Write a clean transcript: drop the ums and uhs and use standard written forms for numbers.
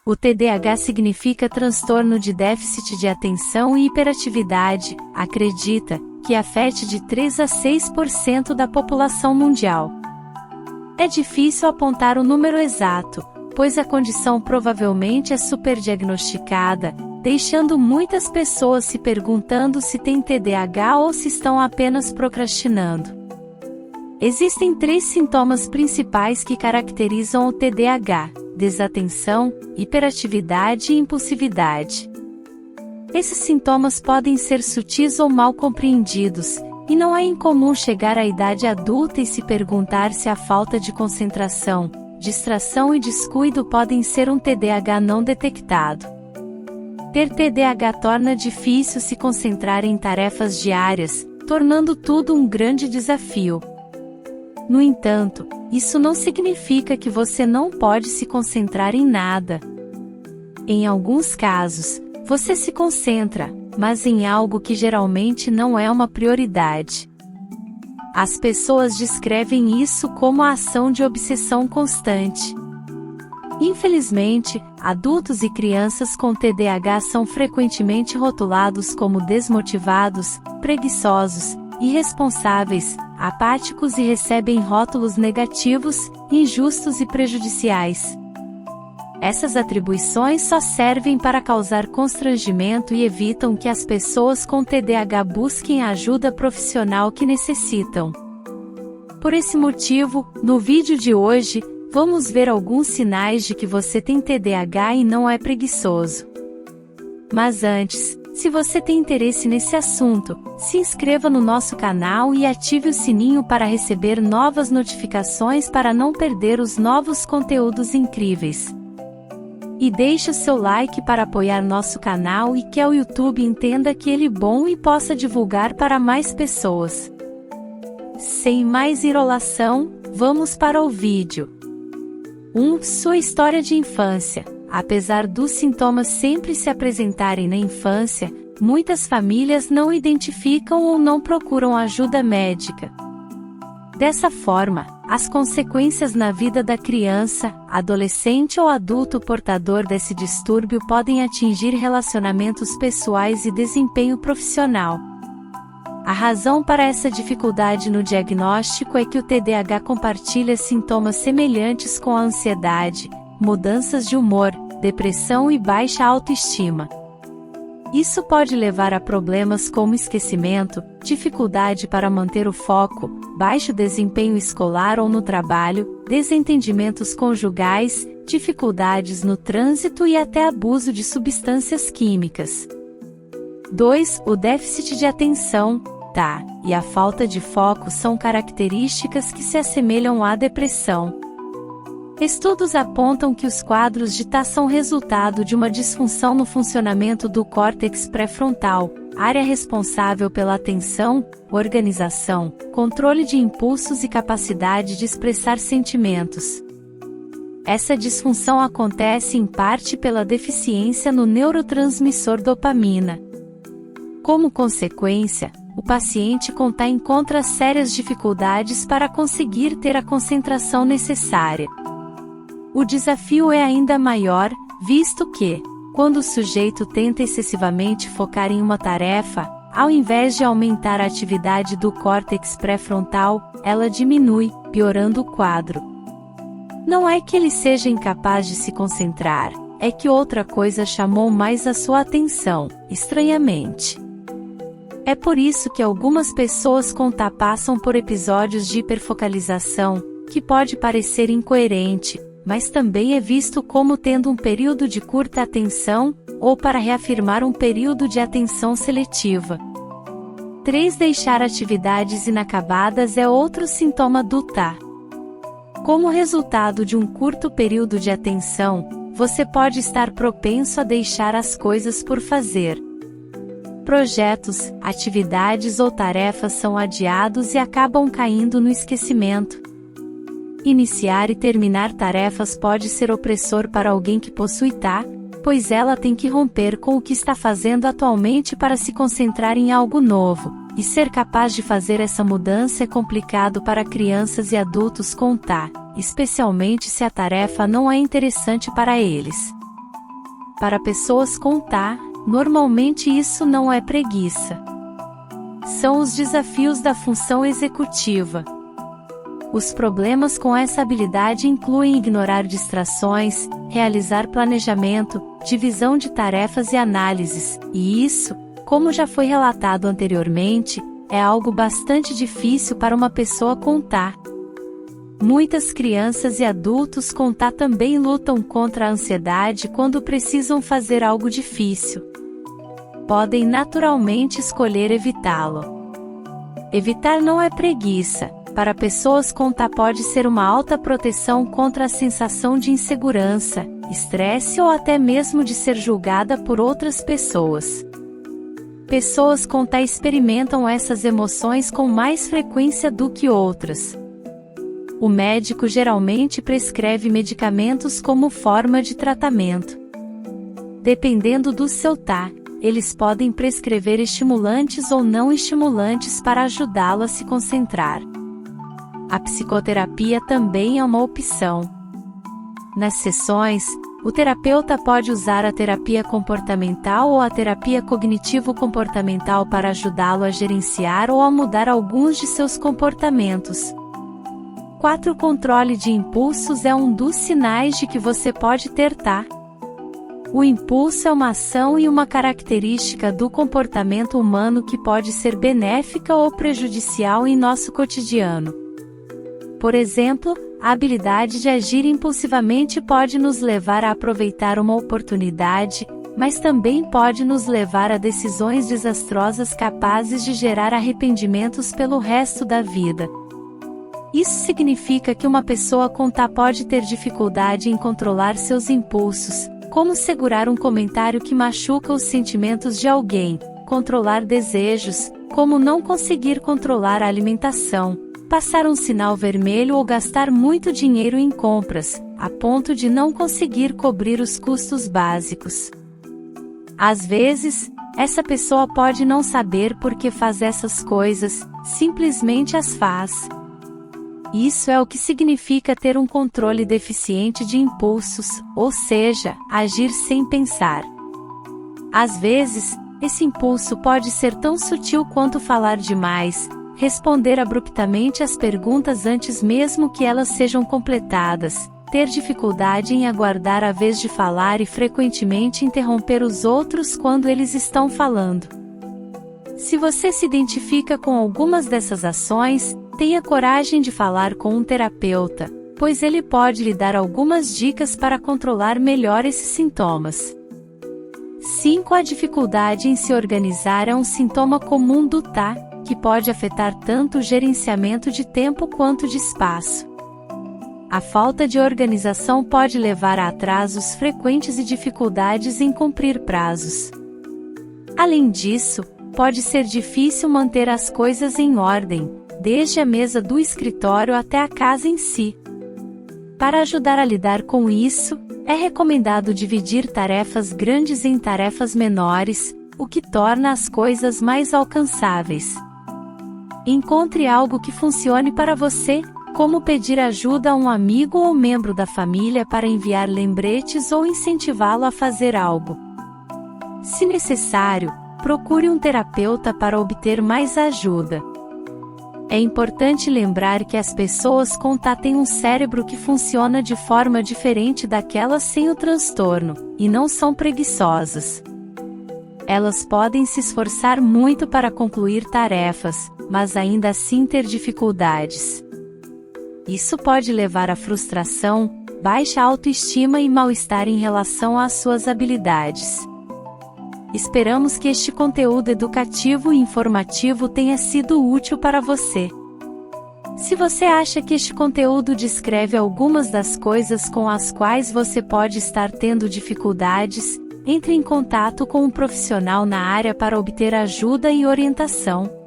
O TDAH significa transtorno de déficit de atenção e hiperatividade, acredita, que afete de 3 a 6% da população mundial. É difícil apontar o número exato, pois a condição provavelmente é superdiagnosticada, deixando muitas pessoas se perguntando se têm TDAH ou se estão apenas procrastinando. Existem 3 sintomas principais que caracterizam o TDAH: desatenção, hiperatividade e impulsividade. Esses sintomas podem ser sutis ou mal compreendidos, e não é incomum chegar à idade adulta e se perguntar se a falta de concentração, distração e descuido podem ser um TDAH não detectado. Ter TDAH torna difícil se concentrar em tarefas diárias, tornando tudo um grande desafio. No entanto, isso não significa que você não pode se concentrar em nada. Em alguns casos, você se concentra, mas em algo que geralmente não é uma prioridade. As pessoas descrevem isso como a ação de obsessão constante. Infelizmente, adultos e crianças com TDAH são frequentemente rotulados como desmotivados, preguiçosos, irresponsáveis, apáticos e recebem rótulos negativos, injustos e prejudiciais. Essas atribuições só servem para causar constrangimento e evitam que as pessoas com TDAH busquem a ajuda profissional que necessitam. Por esse motivo, no vídeo de hoje, vamos ver alguns sinais de que você tem TDAH e não é preguiçoso. Mas antes, se você tem interesse nesse assunto, se inscreva no nosso canal e ative o sininho para receber novas notificações para não perder os novos conteúdos incríveis. E deixe o seu like para apoiar nosso canal e que o YouTube entenda que ele é bom e possa divulgar para mais pessoas. Sem mais enrolação, vamos para o vídeo. 1. Sua história de infância. Apesar dos sintomas sempre se apresentarem na infância, muitas famílias não identificam ou não procuram ajuda médica. Dessa forma, as consequências na vida da criança, adolescente ou adulto portador desse distúrbio podem atingir relacionamentos pessoais e desempenho profissional. A razão para essa dificuldade no diagnóstico é que o TDAH compartilha sintomas semelhantes com a ansiedade, mudanças de humor, depressão e baixa autoestima. Isso pode levar a problemas como esquecimento, dificuldade para manter o foco, baixo desempenho escolar ou no trabalho, desentendimentos conjugais, dificuldades no trânsito e até abuso de substâncias químicas. 2. O déficit de atenção, TDAH, e a falta de foco são características que se assemelham à depressão. Estudos apontam que os quadros de TDAH são resultado de uma disfunção no funcionamento do córtex pré-frontal, área responsável pela atenção, organização, controle de impulsos e capacidade de expressar sentimentos. Essa disfunção acontece em parte pela deficiência no neurotransmissor dopamina. Como consequência, o paciente com TDAH encontra sérias dificuldades para conseguir ter a concentração necessária. O desafio é ainda maior, visto que, quando o sujeito tenta excessivamente focar em uma tarefa, ao invés de aumentar a atividade do córtex pré-frontal, ela diminui, piorando o quadro. Não é que ele seja incapaz de se concentrar, é que outra coisa chamou mais a sua atenção, estranhamente. É por isso que algumas pessoas com TDAH passam por episódios de hiperfocalização, que pode parecer incoerente, mas também é visto como tendo um período de curta atenção, ou para reafirmar um período de atenção seletiva. 3. Deixar atividades inacabadas é outro sintoma do TDAH. Como resultado de um curto período de atenção, você pode estar propenso a deixar as coisas por fazer. Projetos, atividades ou tarefas são adiados e acabam caindo no esquecimento. Iniciar e terminar tarefas pode ser opressor para alguém que possui TDAH, pois ela tem que romper com o que está fazendo atualmente para se concentrar em algo novo, e ser capaz de fazer essa mudança é complicado para crianças e adultos com TDAH, especialmente se a tarefa não é interessante para eles. para pessoas com TAA, normalmente isso não é preguiça. São os desafios da função executiva. Os problemas com essa habilidade incluem ignorar distrações, realizar planejamento, divisão de tarefas e análises, e isso, como já foi relatado anteriormente, é algo bastante difícil para uma pessoa com TAA. Muitas crianças e adultos com TAA também lutam contra a ansiedade quando precisam fazer algo difícil. Podem naturalmente escolher evitá-lo. Evitar não é preguiça. Para pessoas com TAA pode ser uma alta proteção contra a sensação de insegurança, estresse ou até mesmo de ser julgada por outras pessoas. Pessoas com TAA experimentam essas emoções com mais frequência do que outras. O médico geralmente prescreve medicamentos como forma de tratamento. Dependendo do seu TAA, eles podem prescrever estimulantes ou não estimulantes para ajudá-lo a se concentrar. A psicoterapia também é uma opção. Nas sessões, o terapeuta pode usar a terapia comportamental ou a terapia cognitivo-comportamental para ajudá-lo a gerenciar ou a mudar alguns de seus comportamentos. 4. Controle de impulsos é um dos sinais de que você pode ter TAA. O impulso é uma ação e uma característica do comportamento humano que pode ser benéfica ou prejudicial em nosso cotidiano. Por exemplo, a habilidade de agir impulsivamente pode nos levar a aproveitar uma oportunidade, mas também pode nos levar a decisões desastrosas capazes de gerar arrependimentos pelo resto da vida. Isso significa que uma pessoa com TAA pode ter dificuldade em controlar seus impulsos, como segurar um comentário que machuca os sentimentos de alguém, controlar desejos, como não conseguir controlar a alimentação, passar um sinal vermelho ou gastar muito dinheiro em compras, a ponto de não conseguir cobrir os custos básicos. Às vezes, essa pessoa pode não saber por que faz essas coisas, simplesmente as faz. Isso é o que significa ter um controle deficiente de impulsos, ou seja, agir sem pensar. Às vezes, esse impulso pode ser tão sutil quanto falar demais, responder abruptamente às perguntas antes mesmo que elas sejam completadas, ter dificuldade em aguardar a vez de falar e frequentemente interromper os outros quando eles estão falando. Se você se identifica com algumas dessas ações, tenha coragem de falar com um terapeuta, pois ele pode lhe dar algumas dicas para controlar melhor esses sintomas. 5. A dificuldade em se organizar é um sintoma comum do TAA, que pode afetar tanto o gerenciamento de tempo quanto de espaço. A falta de organização pode levar a atrasos frequentes e dificuldades em cumprir prazos. Além disso, pode ser difícil manter as coisas em ordem, desde a mesa do escritório até a casa em si. Para ajudar a lidar com isso, é recomendado dividir tarefas grandes em tarefas menores, o que torna as coisas mais alcançáveis. Encontre algo que funcione para você, como pedir ajuda a um amigo ou membro da família para enviar lembretes ou incentivá-lo a fazer algo. Se necessário, procure um terapeuta para obter mais ajuda. É importante lembrar que as pessoas com TAA têm um cérebro que funciona de forma diferente daquelas sem o transtorno, e não são preguiçosas. Elas podem se esforçar muito para concluir tarefas, mas ainda assim ter dificuldades. Isso pode levar à frustração, baixa autoestima e mal-estar em relação às suas habilidades. Esperamos que este conteúdo educativo e informativo tenha sido útil para você. Se você acha que este conteúdo descreve algumas das coisas com as quais você pode estar tendo dificuldades, entre em contato com um profissional na área para obter ajuda e orientação.